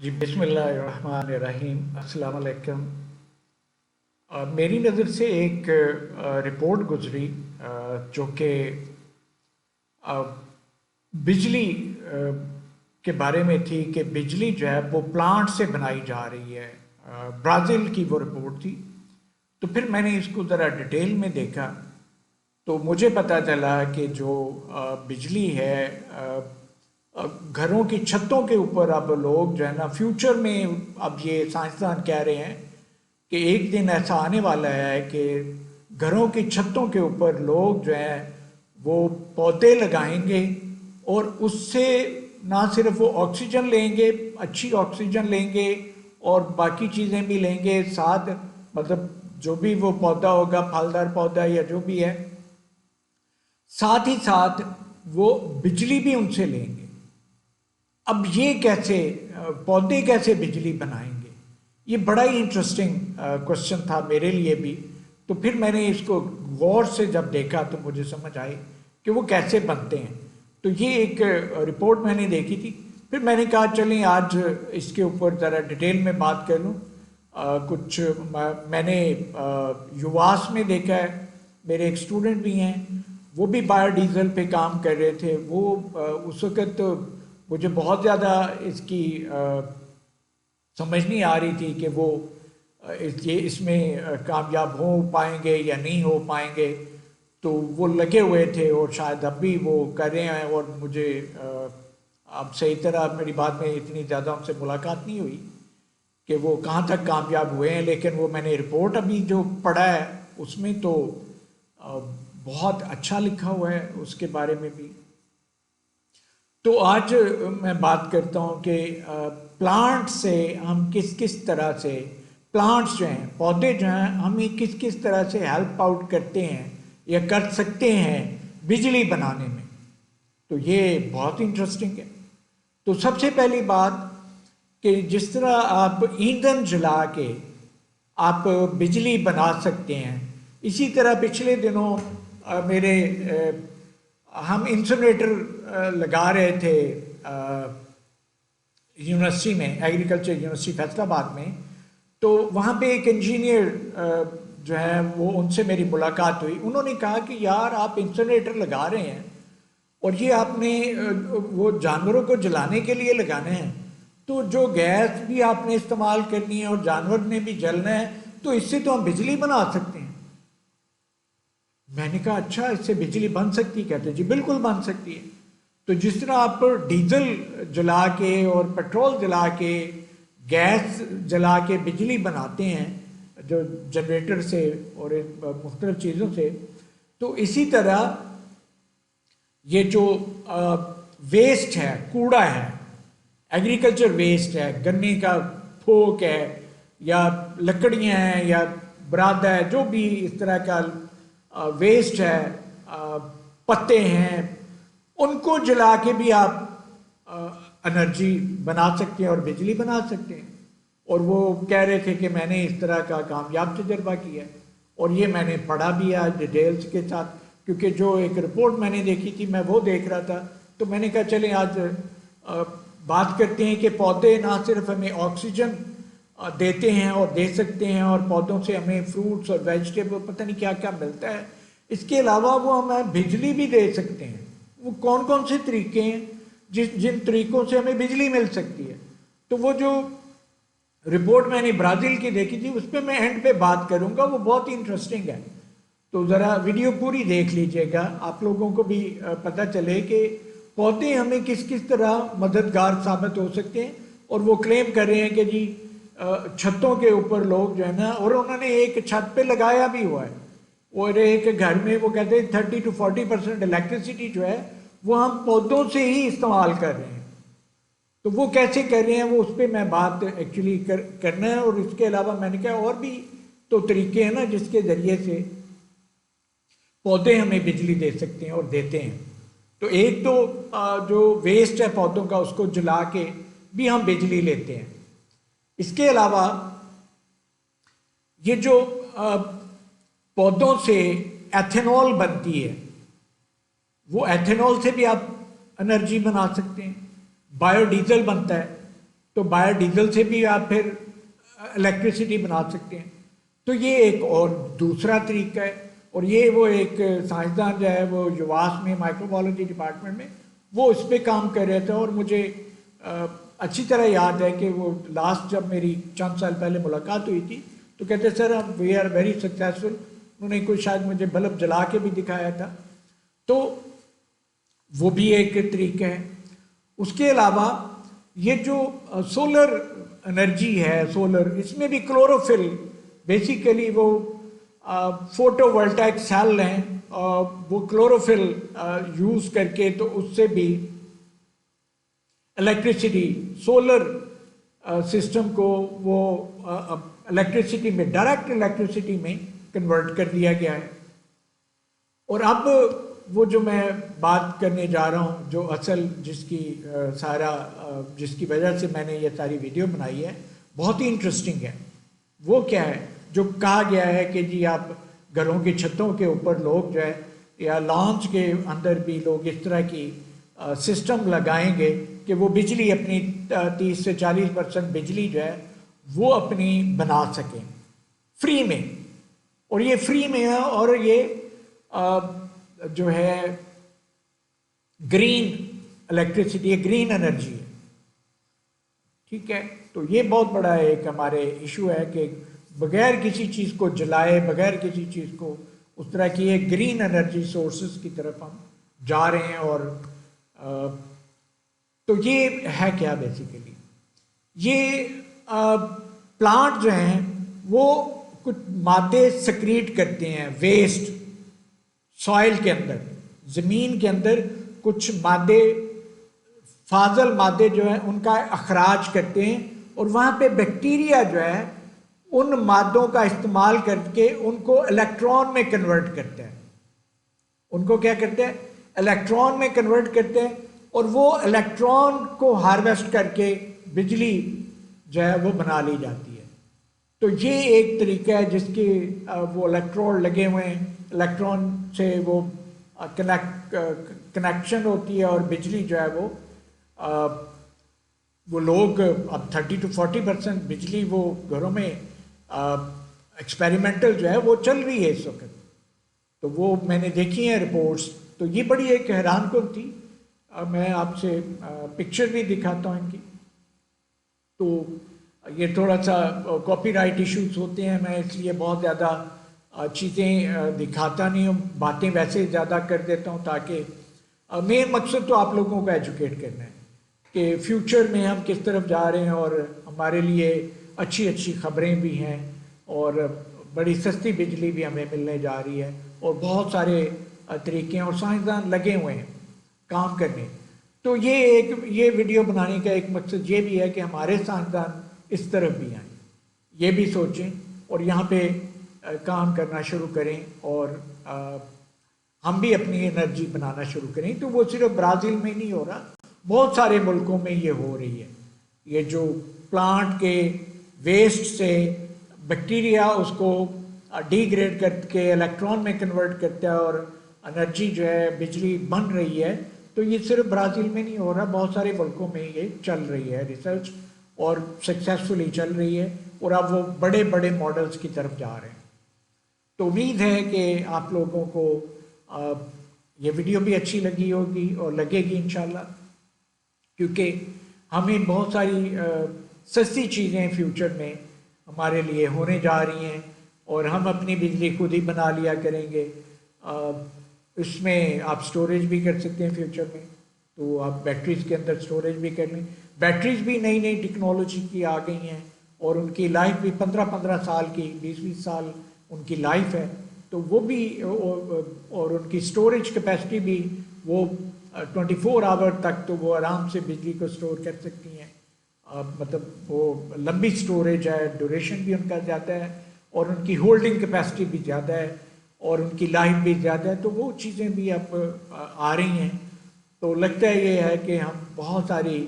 जी, बिस्मिल्लाहिर्रहमानिर्रहीम। अस्सलाम वालेकुम। मेरी नज़र से एक रिपोर्ट गुजरी जो कि अ, बिजली के बारे में थी कि बिजली जो है वो प्लांट से बनाई जा रही है। ब्राज़ील की वो रिपोर्ट थी। तो फिर मैंने इसको ज़रा डिटेल में देखा तो मुझे पता चला कि जो बिजली है घरों की छतों के ऊपर अब लोग जो है ना फ्यूचर में, अब ये साइंसदान कह रहे हैं कि एक दिन ऐसा आने वाला है कि घरों की छतों के ऊपर लोग जो है वो पौधे लगाएंगे और उससे ना सिर्फ वो ऑक्सीजन लेंगे, अच्छी ऑक्सीजन लेंगे और बाकी चीज़ें भी लेंगे साथ, मतलब जो भी वो पौधा होगा, फलदार पौधा या जो भी है, साथ ही साथ वो बिजली भी उनसे लेंगे। अब ये कैसे पौधे कैसे बिजली बनाएंगे? ये बड़ा ही इंटरेस्टिंग क्वेश्चन था मेरे लिए भी। तो फिर मैंने इसको गौर से जब देखा तो मुझे समझ आई कि वो कैसे बनते हैं। तो ये एक रिपोर्ट मैंने देखी थी। फिर मैंने कहा चलें आज इसके ऊपर ज़रा डिटेल में बात कर लूँ। कुछ मैंने युवास में देखा है, मेरे एक स्टूडेंट भी हैं, वो भी बायोडीज़ल पे काम कर रहे थे। वो उस वक़्त मुझे बहुत ज़्यादा इसकी समझ नहीं आ रही थी कि वो इसमें कामयाब हो पाएंगे या नहीं हो पाएंगे। तो वो लगे हुए थे और शायद अब भी वो कर रहे हैं। और मुझे अब सही तरह मेरी बात में इतनी ज़्यादा उनसे मुलाकात नहीं हुई कि वो कहाँ तक कामयाब हुए हैं, लेकिन वो मैंने रिपोर्ट अभी जो पढ़ा है उसमें तो अ, बहुत अच्छा लिखा हुआ है उसके बारे में भी। तो आज मैं बात करता हूँ कि प्लांट से हम किस किस तरह से, प्लांट्स जो हैं, पौधे जो हैं, हमें किस किस तरह से हेल्प आउट करते हैं या कर सकते हैं बिजली बनाने में। तो ये बहुत इंटरेस्टिंग है। तो सबसे पहली बात कि जिस तरह आप ईंधन जला के आप बिजली बना सकते हैं, इसी तरह पिछले दिनों मेरे हम इंसुलेटर लगा रहे थे यूनिवर्सिटी में, एग्रीकल्चर यूनिवर्सिटी फैसलाबाद में। तो वहाँ पे एक इंजीनियर जो है वो, उनसे मेरी मुलाकात हुई। उन्होंने कहा कि यार आप इंसुलेटर लगा रहे हैं और ये आपने वो जानवरों को जलाने के लिए लगाने हैं, तो जो गैस भी आपने इस्तेमाल करनी है और जानवर ने भी जलना है, तो इससे तो हम बिजली बना सकते हैं। मैंने कहा अच्छा, इससे बिजली बन सकती है? कहते जी बिल्कुल बन सकती है। तो जिस तरह आप डीजल जला के और पेट्रोल जला के, गैस जला के बिजली बनाते हैं जो जनरेटर से और मुख्तलिफ चीज़ों से, तो इसी तरह ये जो वेस्ट है, कूड़ा है, एग्रीकल्चर वेस्ट है, गन्ने का फोक है या लकड़ियाँ हैं या बरादा है, जो भी इस तरह का वेस्ट है, पत्ते हैं, उनको जला के भी आप एनर्जी बना सकते हैं और बिजली बना सकते हैं। और वो कह रहे थे कि मैंने इस तरह का कामयाब तजर्बा किया है और ये मैंने पढ़ा भी है डिटेल्स के साथ, क्योंकि जो एक रिपोर्ट मैंने देखी थी मैं वो देख रहा था। तो मैंने कहा चलें आज बात करते हैं कि पौधे ना सिर्फ हमें ऑक्सीजन देते हैं और दे सकते हैं, और पौधों से हमें फ्रूट्स और वेजिटेबल पता नहीं क्या क्या मिलता है, इसके अलावा वो हमें बिजली भी दे सकते हैं। वो कौन कौन से तरीके हैं जिन तरीकों से हमें बिजली मिल सकती है? तो वो जो रिपोर्ट मैंने ब्राज़ील की देखी थी उस पर मैं एंड पे बात करूंगा, वो बहुत ही इंटरेस्टिंग है। तो ज़रा वीडियो पूरी देख लीजिएगा, आप लोगों को भी पता चले कि पौधे हमें किस किस तरह मददगार साबित हो सकते हैं। और वो क्लेम कर रहे हैं कि जी छतों के ऊपर लोग जो है ना, और उन्होंने एक छत पे लगाया भी हुआ है, और एक घर में वो कहते हैं 30 to 40% इलेक्ट्रिसिटी जो है वो हम पौधों से ही इस्तेमाल कर रहे हैं। तो वो कैसे कर रहे हैं वो, उस पर मैं बात एक्चुअली करना है। और इसके अलावा मैंने कहा और भी तो तरीके हैं ना जिसके ज़रिए से पौधे हमें बिजली दे सकते हैं और देते हैं। तो एक तो जो वेस्ट है पौधों का उसको जला के भी हम बिजली लेते हैं। इसके अलावा ये जो पौधों से एथेनॉल बनती है, वो एथेनॉल से भी आप एनर्जी बना सकते हैं। बायोडीजल बनता है, तो बायोडीजल से भी आप फिर इलेक्ट्रिसिटी बना सकते हैं। तो ये एक और दूसरा तरीका है। और ये वो एक साइंसदान जो है वो युवास में माइक्रोबायोलॉजी डिपार्टमेंट में वो इस पर काम कर रहे थे। और मुझे अच्छी तरह याद है कि वो लास्ट जब मेरी चंद साल पहले मुलाकात हुई थी तो कहते सर हम वी आर वेरी सक्सेसफुल। उन्होंने कोई शायद मुझे बल्ब जला के भी दिखाया था। तो वो भी एक तरीका है। उसके अलावा ये जो सोलर एनर्जी है, सोलर, इसमें भी क्लोरोफिल बेसिकली वो फोटोवोल्टाइक सेल हैं, वो क्लोरोफिल यूज़ करके तो उससे भी इलेक्ट्रिसिटी, सोलर सिस्टम को वो इलेक्ट्रिसिटी में, डायरेक्ट इलेक्ट्रिसिटी में कन्वर्ट कर दिया गया है। और अब वो जो मैं बात करने जा रहा हूँ, जो असल जिसकी जिसकी वजह से मैंने ये सारी वीडियो बनाई है, बहुत ही इंटरेस्टिंग है। वो क्या है जो कहा गया है कि जी आप घरों की छतों के ऊपर लोग जो है या लॉन्च के अंदर भी लोग इस तरह की सिस्टम लगाएंगे कि वो बिजली अपनी 30 से 40% बिजली जो है वो अपनी बना सकें फ्री में। और ये फ्री में है और ये जो है ग्रीन इलेक्ट्रिसिटी है, ग्रीन एनर्जी है। ठीक है, तो ये बहुत बड़ा एक हमारे इशू है कि बगैर किसी चीज़ को जलाए, बगैर किसी चीज़ को उस तरह की एक ग्रीन एनर्जी सोर्सेस की तरफ हम जा रहे हैं। और तो ये है क्या बेसिकली, ये प्लांट जो हैं वो कुछ मादे सक्रीट करते हैं वेस्ट सॉइल के अंदर, ज़मीन के अंदर कुछ मादे, फाजल मादे जो है उनका अखराज करते हैं। और वहाँ पे बैक्टीरिया जो है उन मादों का इस्तेमाल करके उनको इलेक्ट्रॉन में कन्वर्ट करते हैं। उनको क्या करते हैं, इलेक्ट्रॉन में कन्वर्ट करते हैं। और वो इलेक्ट्रॉन को हार्वेस्ट करके बिजली जो है वो बना ली जाती है। तो ये एक तरीका है जिसके वो इलेक्ट्रोड लगे हुए हैं, इलेक्ट्रॉन से वो कनेक्शन होती है और बिजली जो है वो लोग अब 30 to 40% बिजली वो घरों में एक्सपेरिमेंटल जो है वो चल रही है इस वक्त। तो वो मैंने देखी हैं रिपोर्ट्स। तो ये बड़ी एक हैरान कुन थी। मैं आपसे पिक्चर भी दिखाता हूँ इनकी। तो ये थोड़ा सा कॉपीराइट इश्यूज होते हैं, मैं इसलिए बहुत ज़्यादा चीज़ें दिखाता नहीं हूँ, बातें वैसे ज़्यादा कर देता हूँ ताकि मेन मकसद तो आप लोगों को एजुकेट करना है कि फ्यूचर में हम किस तरफ जा रहे हैं। और हमारे लिए अच्छी अच्छी खबरें भी हैं और बड़ी सस्ती बिजली भी हमें मिलने जा रही है और बहुत सारे तरीके हैं और साइंसदान लगे हुए हैं काम करने। तो ये वीडियो बनाने का एक मकसद ये भी है कि हमारे साइंसदान इस तरफ भी आएँ, ये भी सोचें और यहाँ पे काम करना शुरू करें और हम भी अपनी एनर्जी बनाना शुरू करें। तो वो सिर्फ ब्राज़ील में नहीं हो रहा, बहुत सारे मुल्कों में ये हो रही है। ये जो प्लांट के वेस्ट से बैक्टीरिया उसको डिग्रेड करके इलेक्ट्रॉन में कन्वर्ट करता है और एनर्जी जो है बिजली बन रही है। तो ये सिर्फ ब्राज़ील में नहीं हो रहा, बहुत सारे मुल्कों में ये चल रही है रिसर्च और सक्सेसफुली चल रही है और अब वो बड़े बड़े मॉडल्स की तरफ जा रहे हैं। तो उम्मीद है कि आप लोगों को ये वीडियो भी अच्छी लगी होगी और लगेगी इंशाल्लाह, क्योंकि हमें बहुत सारी सस्ती चीज़ें फ्यूचर में हमारे लिए होने जा रही हैं और हम अपनी बिजली खुद ही बना लिया करेंगे। इसमें आप स्टोरेज भी कर सकते हैं फ्यूचर में, तो आप बैटरीज के अंदर स्टोरेज भी कर लें। बैटरीज भी नई नई टेक्नोलॉजी की आ गई हैं और उनकी लाइफ भी 15-15 साल की, 20-20 साल उनकी लाइफ है। तो वो भी और उनकी स्टोरेज कैपेसिटी भी वो 24 आवर तक तो वो आराम से बिजली को स्टोर कर सकती हैं। मतलब वो लंबी स्टोरेज है, ड्यूरेशन भी उनका ज़्यादा है और उनकी होल्डिंग कैपेसिटी भी ज़्यादा है और उनकी लाइफ भी ज़्यादा है। तो वो चीज़ें भी अब आ रही हैं। तो लगता है ये है कि हम बहुत सारी,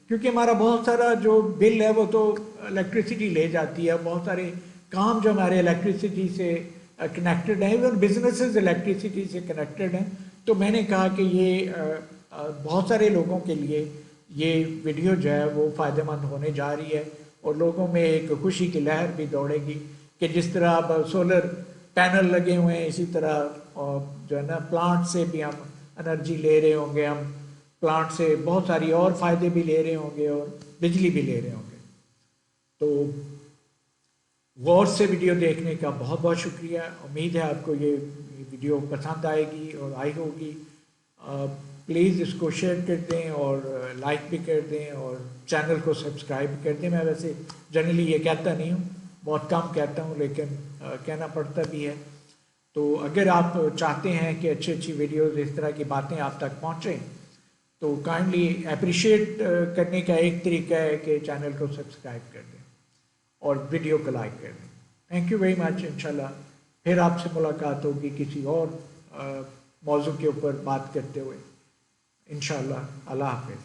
क्योंकि हमारा बहुत सारा जो बिल है वो तो इलेक्ट्रिसिटी ले जाती है, बहुत सारे काम जो हमारे इलेक्ट्रिसिटी से कनेक्टेड हैं, इवन बिजनेसेस इलेक्ट्रिसिटी से कनेक्टेड हैं। तो मैंने कहा कि ये बहुत सारे लोगों के लिए ये वीडियो जो है वो फ़ायदेमंद होने जा रही है और लोगों में एक खुशी की लहर भी दौड़ेगी कि जिस तरह अब सोलर पैनल लगे हुए हैं, इसी तरह और जो है ना प्लांट से भी हम एनर्जी ले रहे होंगे, हम प्लांट से बहुत सारी और फ़ायदे भी ले रहे होंगे और बिजली भी ले रहे होंगे। तो गौर से वीडियो देखने का बहुत बहुत शुक्रिया। उम्मीद है आपको ये वीडियो पसंद आएगी और आई होगी। प्लीज़ इसको शेयर कर दें और लाइक भी कर दें और चैनल को सब्सक्राइब कर दें। मैं वैसे जनरली ये कहता नहीं हूँ, बहुत कम कहता हूँ, लेकिन कहना पड़ता भी है। तो अगर आप चाहते हैं कि अच्छी अच्छी वीडियोज़, इस तरह की बातें आप तक पहुँचें, तो काइंडली अप्रिशिएट करने का एक तरीका है कि चैनल को सब्सक्राइब कर दें और वीडियो को लाइक कर दें। Thank you very much. इंशाल्लाह फिर आपसे मुलाकात होगी किसी और मौजू के ऊपर बात करते हुए। इंशाल्लाह। अल्लाह हाफ़िज़।